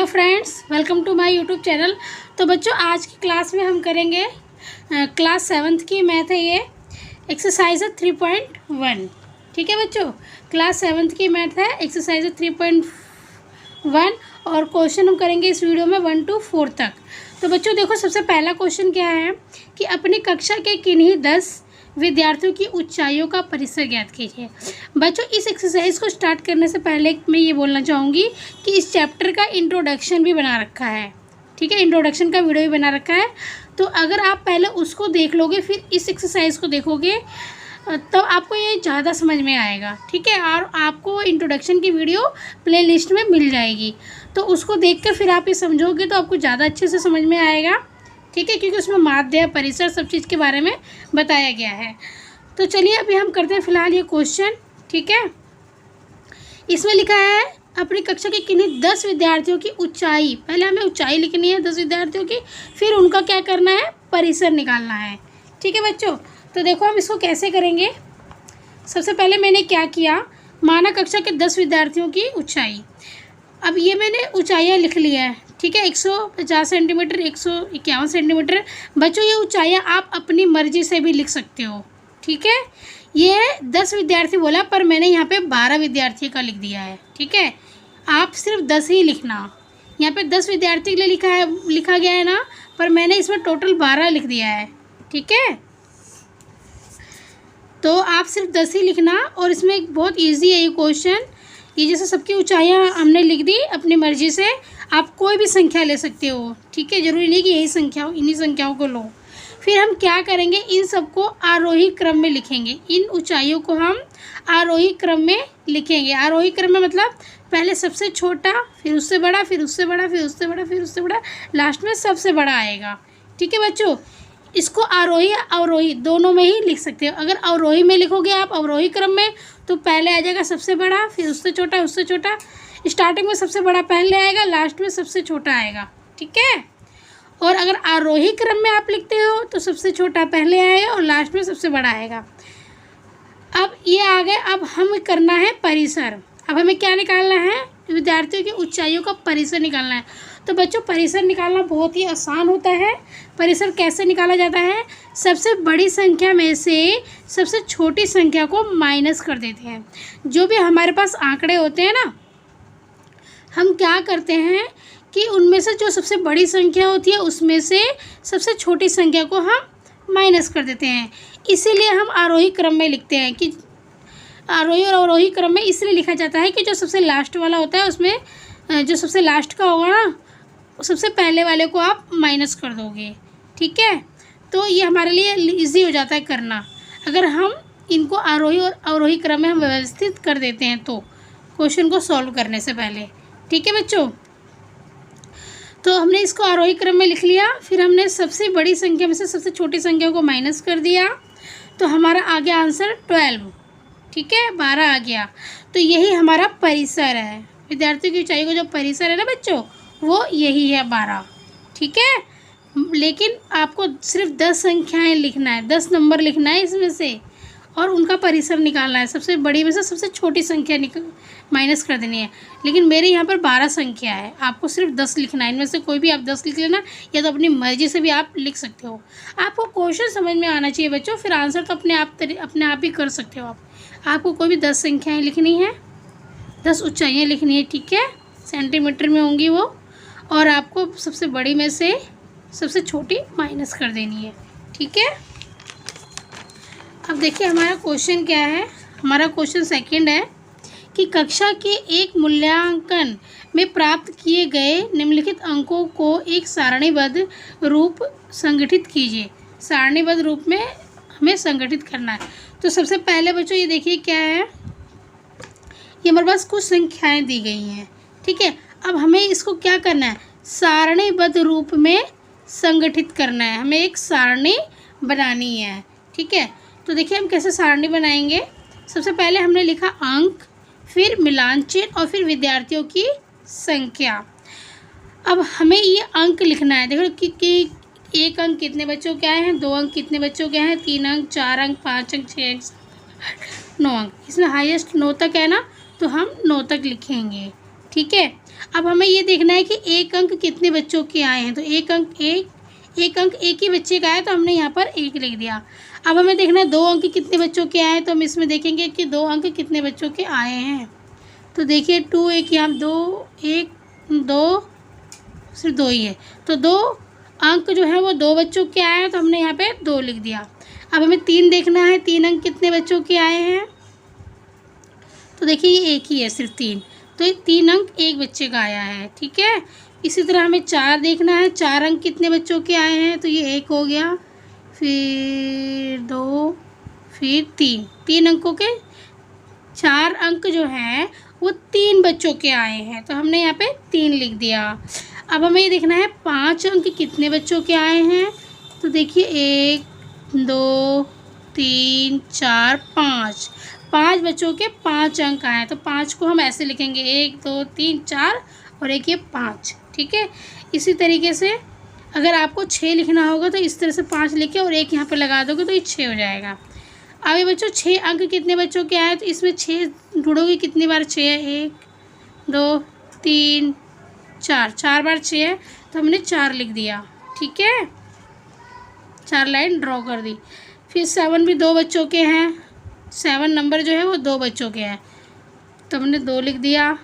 Friends, welcome to my YouTube channel. तो बच्चों, आज की क्लास में हम करेंगे क्लास 7th की मैथ है। ये एक्सरसाइज है 3.1। ठीक है बच्चों, क्लास 7th की मैथ है, एक्सरसाइज है 3.1 और क्वेश्चन हम करेंगे इस वीडियो में 1 to 4 तक। तो बच्चों देखो, सबसे पहला क्वेश्चन क्या है कि अपनी कक्षा के किन्हीं 10 विद्यार्थियों की ऊंचाइयों का परिसर ज्ञात कीजिए। बच्चों, इस एक्सरसाइज को स्टार्ट करने से पहले मैं ये बोलना चाहूँगी कि इस चैप्टर का इंट्रोडक्शन भी बना रखा है। ठीक है, इंट्रोडक्शन का वीडियो भी बना रखा है। तो अगर आप पहले उसको देख लोगे फिर इस एक्सरसाइज को देखोगे तो आपको ये ज़्यादा समझ में आएगा। ठीक है, और आपको इंट्रोडक्शन की वीडियो प्लेलिस्ट में मिल जाएगी, तो उसको देखकर फिर आप ये समझोगे तो आपको ज़्यादा अच्छे से समझ में आएगा। ठीक है, क्योंकि उसमें माध्य परिसर सब चीज़ के बारे में बताया गया है। तो चलिए अभी हम करते हैं फ़िलहाल ये क्वेश्चन। ठीक है, इसमें लिखा है अपनी कक्षा के किन्हीं 10 विद्यार्थियों की ऊंचाई। पहले हमें ऊंचाई लिखनी है 10 विद्यार्थियों की, फिर उनका क्या करना है, परिसर निकालना है। ठीक है बच्चों, तो देखो हम इसको कैसे करेंगे। सबसे पहले मैंने क्या किया, माना कक्षा के 10 विद्यार्थियों की ऊंचाई। अब ये मैंने ऊंचाइयाँ लिख लिया है। ठीक है, 150 सेंटीमीटर, 151 सेंटीमीटर। बच्चों, ये ऊंचाइयाँ आप अपनी मर्जी से भी लिख सकते हो। ठीक है, ये 10 विद्यार्थी बोला पर मैंने यहाँ पे 12 विद्यार्थी का लिख दिया है। ठीक है, आप सिर्फ 10 ही लिखना। यहाँ पे 10 विद्यार्थी के लिए लिखा गया है ना, पर मैंने इसमें टोटल 12 लिख दिया है। ठीक है, तो आप सिर्फ 10 ही लिखना। और इसमें बहुत ईजी है ये क्वेश्चन। ये जैसे सबकी ऊंचाइयाँ हमने लिख दी अपनी मर्जी से, आप कोई भी संख्या ले सकते हो। ठीक है, ज़रूरी नहीं कि यही संख्या हो, इन्हीं संख्याओं को लो। फिर हम क्या करेंगे, इन सबको आरोही क्रम में लिखेंगे। इन ऊंचाइयों को हम आरोही क्रम में लिखेंगे। आरोही क्रम में मतलब पहले सबसे छोटा, फिर उससे बड़ा, फिर उससे बड़ा, फिर उससे बड़ा, फिर उससे बड़ा, लास्ट में सबसे बड़ा आएगा। ठीक है बच्चों, इसको आरोही या अवरोही दोनों में ही लिख सकते हो। अगर अवरोही में लिखोगे आप अवरोही क्रम में, तो पहले आ जाएगा सबसे बड़ा, फिर उससे छोटा, उससे छोटा। स्टार्टिंग में सबसे बड़ा पहले आएगा, लास्ट में सबसे छोटा आएगा। ठीक है, और अगर आरोही क्रम में आप लिखते हो तो सबसे छोटा पहले आएगा और लास्ट में सबसे बड़ा आएगा। अब ये आ गए, अब हम करना है परिसर। अब हमें क्या निकालना है, विद्यार्थियों की ऊंचाइयों का परिसर निकालना है। तो बच्चों, परिसर निकालना बहुत ही आसान होता है। परिसर कैसे निकाला जाता है, सबसे बड़ी संख्या में से सबसे छोटी संख्या को माइनस कर देते हैं। जो भी हमारे पास आंकड़े होते हैं ना, हम क्या करते हैं कि उनमें से जो सबसे बड़ी संख्या होती है उसमें से सबसे छोटी संख्या को हम माइनस कर देते हैं। इसीलिए हम आरोही क्रम में लिखते हैं कि आरोही और अवरोही क्रम में इसलिए लिखा जाता है कि जो सबसे लास्ट वाला होता है उसमें जो सबसे लास्ट का होगा ना, सबसे पहले वाले को आप माइनस कर दोगे। ठीक है, तो ये हमारे लिए इजी हो जाता है करना, अगर हम इनको आरोही और अवरोही क्रम में हम व्यवस्थित कर देते हैं तो क्वेश्चन को सॉल्व करने से पहले। ठीक है बच्चों, तो हमने इसको आरोही क्रम में लिख लिया, फिर हमने सबसे बड़ी संख्या में से सबसे छोटी संख्या को माइनस कर दिया, तो हमारा आ गया आंसर 12। ठीक है, 12 आ गया। तो यही हमारा परिसर है। विद्यार्थियों की ऊंचाई को जो परिसर है ना बच्चों, वो यही है 12। ठीक है, लेकिन आपको सिर्फ 10 संख्याएं लिखना है, 10 नंबर लिखना है इसमें से, और उनका परिसर निकालना है। सबसे बड़ी में से सबसे छोटी संख्या माइनस कर देनी है। लेकिन मेरे यहाँ पर 12 संख्या है, आपको सिर्फ 10 लिखना है। इनमें से कोई भी आप 10 लिख लेना, या तो अपनी मर्जी से भी आप लिख सकते हो। आपको क्वेश्चन समझ में आना चाहिए बच्चों, फिर आंसर तो अपने आप ही कर सकते हो आप। आपको कोई भी 10 संख्याएँ लिखनी है, 10 ऊंचाइयाँ लिखनी है। ठीक है, सेंटीमीटर में होंगी वो, और आपको सबसे बड़ी में से सबसे छोटी माइनस कर देनी है। ठीक है, अब देखिए हमारा क्वेश्चन क्या है। हमारा क्वेश्चन सेकंड है कि कक्षा के एक मूल्यांकन में प्राप्त किए गए निम्नलिखित अंकों को एक सारणीबद्ध रूप संगठित कीजिए। सारणीबद्ध रूप में हमें संगठित करना है। तो सबसे पहले बच्चों ये देखिए क्या है, ये हमारे पास कुछ संख्याएं दी गई हैं। ठीक है, अब हमें इसको क्या करना है, सारणीबद्ध रूप में संगठित करना है। हमें एक सारणी बनानी है। ठीक है, तो देखिए हम कैसे सारणी बनाएंगे। सबसे पहले हमने लिखा अंक, फिर मिलान चिन्ह, और फिर विद्यार्थियों की संख्या। अब हमें ये अंक लिखना है। देखो कि एक अंक कितने बच्चों के आए हैं, 2 अंक कितने बच्चों के हैं, 3 अंक, 4 अंक, 5 अंक, 6 अंक, 9 अंक। इसमें हाईएस्ट 9 तक है ना, तो हम 9 तक लिखेंगे। ठीक है, अब हमें ये देखना है कि एक अंक कितने बच्चों के आए हैं, तो एक अंक एक ही बच्चे का आया तो हमने यहाँ पर 1 लिख दिया। अब हमें देखना है 2 अंक कितने बच्चों के आए हैं, तो हम इसमें देखेंगे कि 2 अंक कितने बच्चों के आए हैं। तो देखिए 2 1 यहाँ 2 1 2 सिर्फ 2 ही है, तो 2 अंक जो है वो 2 बच्चों के आए हैं तो हमने यहाँ पे 2 लिख दिया। अब हमें 3 देखना है, 3 अंक कितने बच्चों के आए हैं, तो देखिए ये 1 ही है, सिर्फ 3, तो ये 3 अंक एक बच्चे का आया है। ठीक है, इसी तरह हमें 4 देखना है, 4 अंक कितने बच्चों के आए हैं, तो ये 1 हो गया, फिर 2, फिर 3 अंकों के 4 अंक जो हैं वो 3 बच्चों के आए हैं तो हमने यहाँ पे 3 लिख दिया। अब हमें ये देखना है 5 अंक कितने बच्चों के आए हैं, तो देखिए 1 2 3 4 5 बच्चों के 5 अंक आए हैं तो 5 को हम ऐसे लिखेंगे 1 2 3 4 और एक ये 5। ठीक है, इसी तरीके से अगर आपको 6 लिखना होगा तो इस तरह से 5 लिखे और 1 यहाँ पे लगा दोगे तो ये 6 हो जाएगा। अब ये बच्चों 6 अंक कितने बच्चों के आए तो इसमें 6 ढूंढोगे कितनी बार 6 है, 1 2 3 4 बार 6 है तो हमने 4 लिख दिया। ठीक है, 4 लाइन ड्रॉ कर दी। फिर 7 भी 2 बच्चों के हैं, 7 नंबर जो है वो 2 बच्चों के हैं तो हमने 2 लिख दिया।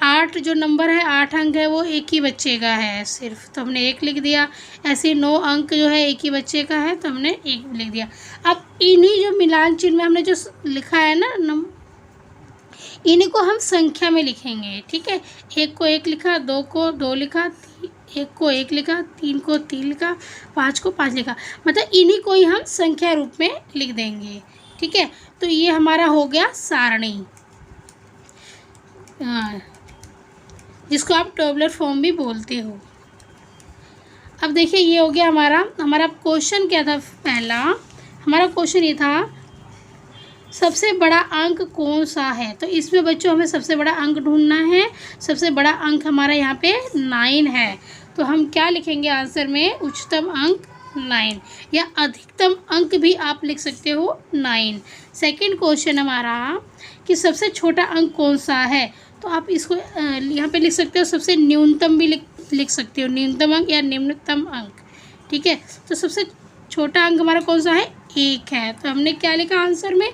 8 जो नंबर है 8 अंक है वो एक ही बच्चे का है सिर्फ, तो हमने 1 लिख दिया। ऐसे 9 अंक जो है एक ही बच्चे का है तो हमने 1 लिख दिया। अब इन्हीं जो मिलान चिन्ह में हमने जो लिखा है ना इन्हीं को हम संख्या में लिखेंगे। ठीक है, 1 को 1 लिखा, 2 को 2 लिखा, 1 को 1 लिखा, 3 को 3 लिखा, 5 को 5 लिखा, मतलब इन्हीं को ही हम संख्या रूप में लिख देंगे। ठीक है, तो ये हमारा हो गया सारणी, जिसको आप टेबुलर फॉर्म भी बोलते हो। अब देखिए ये हो गया हमारा क्वेश्चन क्या था। पहला हमारा क्वेश्चन ये था सबसे बड़ा अंक कौन सा है, तो इसमें बच्चों हमें सबसे बड़ा अंक ढूंढना है। सबसे बड़ा अंक हमारा यहाँ पे 9 है तो हम क्या लिखेंगे आंसर में, उच्चतम अंक 9 या अधिकतम अंक भी आप लिख सकते हो 9। सेकंड क्वेश्चन हमारा कि सबसे छोटा अंक कौन सा है, तो आप इसको यहाँ पे लिख सकते हो सबसे न्यूनतम भी लिख सकते हो, न्यूनतम अंक या निम्नतम अंक। ठीक है, तो सबसे छोटा अंक हमारा कौन सा है, 1 है, तो हमने क्या लिखा आंसर में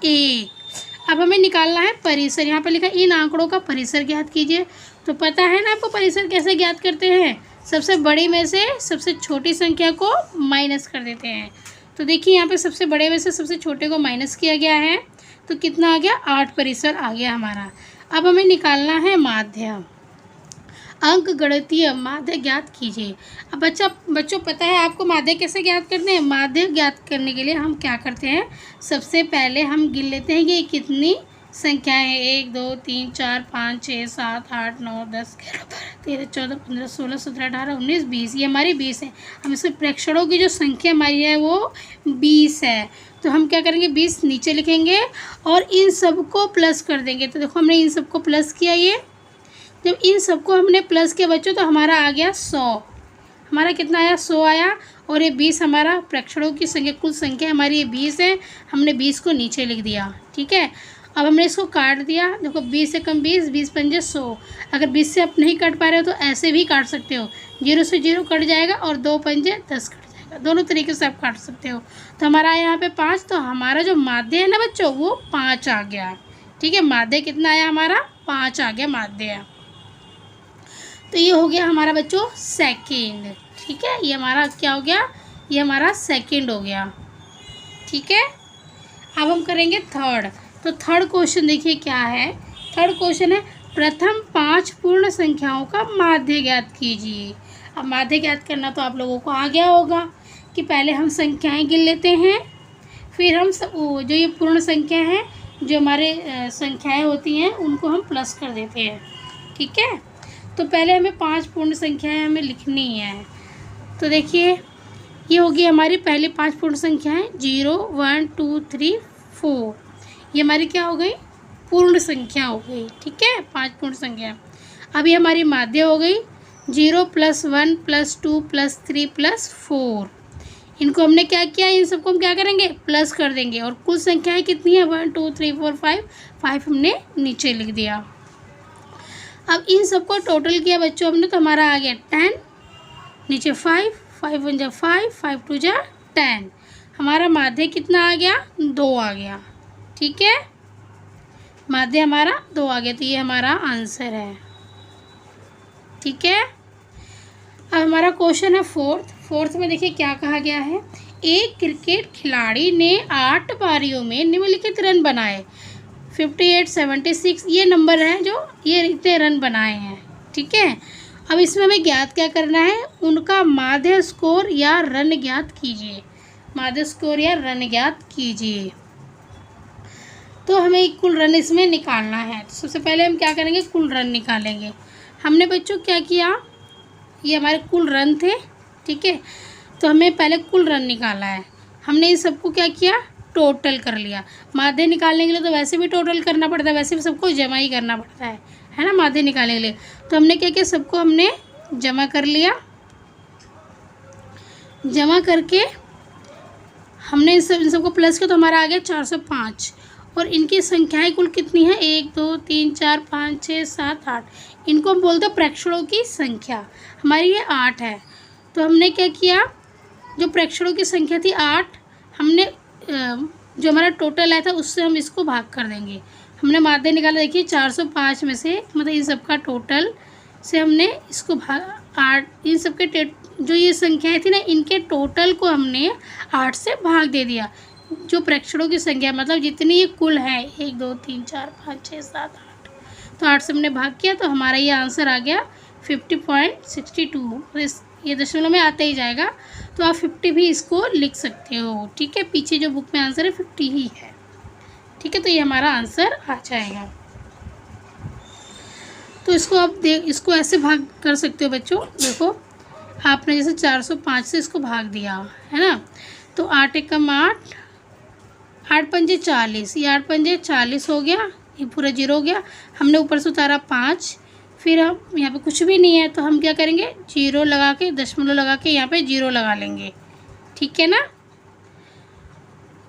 1। अब हमें निकालना है परिसर, यहाँ पे लिखा इन आंकड़ों का परिसर ज्ञात कीजिए। तो पता है ना आपको परिसर कैसे ज्ञात करते हैं, सबसे बड़ी में से सबसे छोटी संख्या को माइनस कर देते हैं। तो देखिए यहाँ पे सबसे बड़े में से सबसे छोटे को माइनस किया गया है तो कितना आ गया, 8 परिसर आ गया हमारा। अब हमें निकालना है माध्य, अंक गणितीय माध्य ज्ञात कीजिए। अब बच्चों पता है आपको माध्य कैसे ज्ञात करते हैं। माध्य ज्ञात करने के लिए हम क्या करते हैं, सबसे पहले हम गिन लेते हैं कि कितनी संख्याएं हैं, 1 2 3 4 5 6 7 8 9 10 11 12 13 14 15 16 17 18 19 20, ये हमारी 20 है। हम इसमें प्रेक्षणों की जो संख्या हमारी है वो 20 है, तो हम क्या करेंगे 20 नीचे लिखेंगे और इन सबको प्लस कर देंगे। तो देखो हमने इन सबको प्लस किया, ये जब इन सबको हमने प्लस किया बच्चों तो हमारा आ गया 100। हमारा कितना आया, 100 आया, और ये 20 हमारा प्रेक्षणों की संख्या, कुल संख्या हमारी ये 20 है, हमने 20 को नीचे लिख दिया। ठीक है, अब हमने इसको काट दिया, देखो 20 से कम 20, 20 पंजे 100। अगर 20 से आप नहीं काट पा रहे हो तो ऐसे भी काट सकते हो, 0 से 0 कट जाएगा और 2 पंजे 10 कट जाएगा, दोनों तरीके से आप काट सकते हो। तो हमारा यहाँ पे 5, तो हमारा जो माध्य है ना बच्चों वो 5 आ गया। ठीक है, माध्य कितना आया हमारा, 5 आ गया माध्य। तो ये हो गया हमारा बच्चों सेकंड। ठीक है, ये हमारा क्या हो गया, ये हमारा सेकंड हो गया। ठीक है, अब हम करेंगे थर्ड। तो थर्ड क्वेश्चन देखिए क्या है, थर्ड क्वेश्चन है प्रथम 5 पूर्ण संख्याओं का माध्य ज्ञात कीजिए। अब माध्य ज्ञात करना तो आप लोगों को आ गया होगा कि पहले हम संख्याएं गिन लेते हैं, फिर हम जो ये पूर्ण संख्या है, जो हमारे संख्याएं होती हैं उनको हम प्लस कर देते हैं। ठीक है, तो पहले हमें 5 पूर्ण संख्याएं हमें लिखनी है। तो देखिए ये होगी हमारी पहली 5 पूर्ण संख्याएं, 0 1 2 3 4, ये हमारी क्या हो गई, पूर्ण संख्या हो गई। ठीक है, 5 पूर्ण संख्या। अभी हमारी माध्य हो गई 0 + 1 + 2 + 3 + 4। इनको हमने क्या किया, इन सबको हम क्या करेंगे, प्लस कर देंगे, और कुल संख्याएं कितनी है 1 2 3 4 5 हमने नीचे लिख दिया। अब इन सबको टोटल किया बच्चों हमने, तो हमारा आ गया 10, नीचे 5, 5 1 जा 5, 5 2 जा 10। हमारा माध्य कितना आ गया? 2 आ गया। ठीक है, माध्य हमारा 2 आ गया, तो ये हमारा आंसर है। ठीक है, अब हमारा क्वेश्चन है फोर्थ में देखिए क्या कहा गया है। एक क्रिकेट खिलाड़ी ने 8 पारियों में निम्नलिखित रन बनाए। 58, 76 ये नंबर हैं जो ये इतने रन बनाए हैं। ठीक है, अब इसमें हमें ज्ञात क्या करना है? उनका माध्य स्कोर या रन ज्ञात कीजिए। माध्य स्कोर या रन ज्ञात कीजिए। तो हमें कुल रन इसमें निकालना है। तो सबसे पहले हम क्या करेंगे? कुल रन निकालेंगे। हमने बच्चों क्या किया, ये हमारे कुल रन थे। ठीक है, तो हमें पहले कुल रन निकाला है। हमने इन सबको क्या किया? टोटल कर लिया। माध्य निकालने के लिए तो वैसे भी टोटल करना पड़ता है, वैसे भी सबको जमा ही करना पड़ता है ना, माध्य निकालने के लिए। तो हमने क्या किया? सबको हमने जमा कर लिया। जमा करके हमने इन सबको प्लस किया, तो हमारा आ गया 405। और इनकी संख्याएं कुल कितनी है? 1 2 3 4 5 6 7 8। इनको हम बोलते हैं प्रेक्षणों की संख्या। हमारी ये 8 है। तो हमने क्या किया? जो प्रेक्षणों की संख्या थी 8, हमने जो हमारा टोटल आया था उससे हम इसको भाग कर देंगे। हमने माध्य निकाला, देखिए 405 में से, मतलब इन सबका टोटल से हमने इसको भाग 8, इन सबके जो ये संख्याएं थी ना, इनके टोटल को हमने 8 से भाग दे दिया। जो प्रेक्षणों की संख्या मतलब जितनी ये कुल है 1 2 3 4 5 6 7 8, तो 8 से हमने भाग किया, तो हमारा ये आंसर आ गया 50.62। ये दशमलव में आते ही जाएगा, तो आप 50 भी इसको लिख सकते हो। ठीक है, पीछे जो बुक में आंसर है 50 ही है। ठीक है, तो ये हमारा आंसर आ जाएगा। तो इसको आप इसको ऐसे भाग कर सकते हो बच्चों। देखो, आपने जैसे 405 से इसको भाग दिया है ना, तो 8 एकम 8, 8 पंजे 40, ये 8 पंजे 40 हो गया, ये पूरा 0 हो गया। हमने ऊपर से उतारा 5, फिर हम यहाँ पे कुछ भी नहीं है, तो हम क्या करेंगे? 0 लगा के, दशमलव लगा के यहाँ पे 0 लगा लेंगे। ठीक है ना,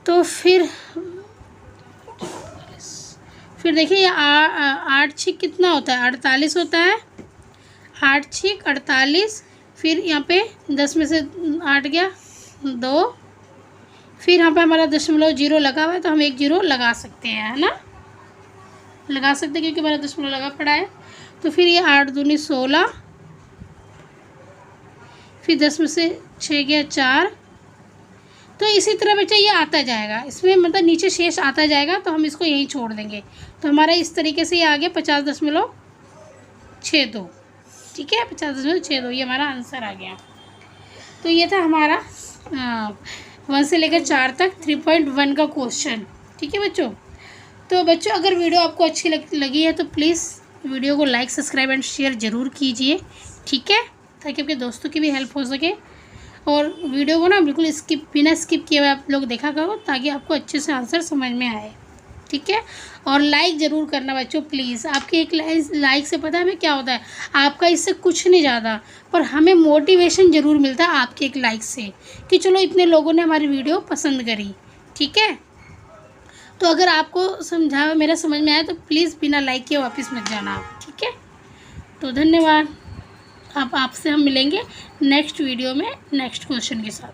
तो फिर देखिए ये 8 6 कितना होता है? 48 होता है। 8 6 48, फिर यहाँ पे 10 में से 8 गया 2, फिर यहाँ पे हमारा दशमलव 0 लगा हुआ है, तो हम एक 0 लगा सकते हैं, है ना, लगा सकते हैं क्योंकि हमारा दशमलव लगा पड़ा है। तो फिर ये 8 दूनी 16, फिर 10 में से 6 गया 4। तो इसी तरह बच्चा ये आता जाएगा, इसमें मतलब नीचे शेष आता जाएगा, तो हम इसको यहीं छोड़ देंगे। तो हमारा इस तरीके से ये आ गया 50.62। ठीक है, 50.62 ये हमारा आंसर आ गया। तो ये था हमारा 1 से लेकर 4 तक 3.1 का क्वेश्चन। ठीक है बच्चों, तो बच्चों अगर वीडियो आपको अच्छी लगी है तो प्लीज़ वीडियो को लाइक सब्सक्राइब एंड शेयर ज़रूर कीजिए। ठीक है, ताकि आपके दोस्तों की भी हेल्प हो सके। और वीडियो को ना बिल्कुल बिना स्किप किए हुए आप लोग देखा करो, ताकि आपको अच्छे से आंसर समझ में आए। ठीक है, और लाइक ज़रूर करना बच्चों प्लीज़। आपके एक लाइक से पता है हमें क्या होता है? आपका इससे कुछ नहीं ज़्यादा, पर हमें मोटिवेशन ज़रूर मिलता है आपके एक लाइक से, कि चलो इतने लोगों ने हमारी वीडियो पसंद करी। ठीक है, तो अगर आपको मेरा समझ में आया तो प्लीज़ बिना लाइक किए वापस मत जाना आप। ठीक है, तो धन्यवाद। अब आपसे हम मिलेंगे नेक्स्ट वीडियो में नेक्स्ट क्वेश्चन के साथ।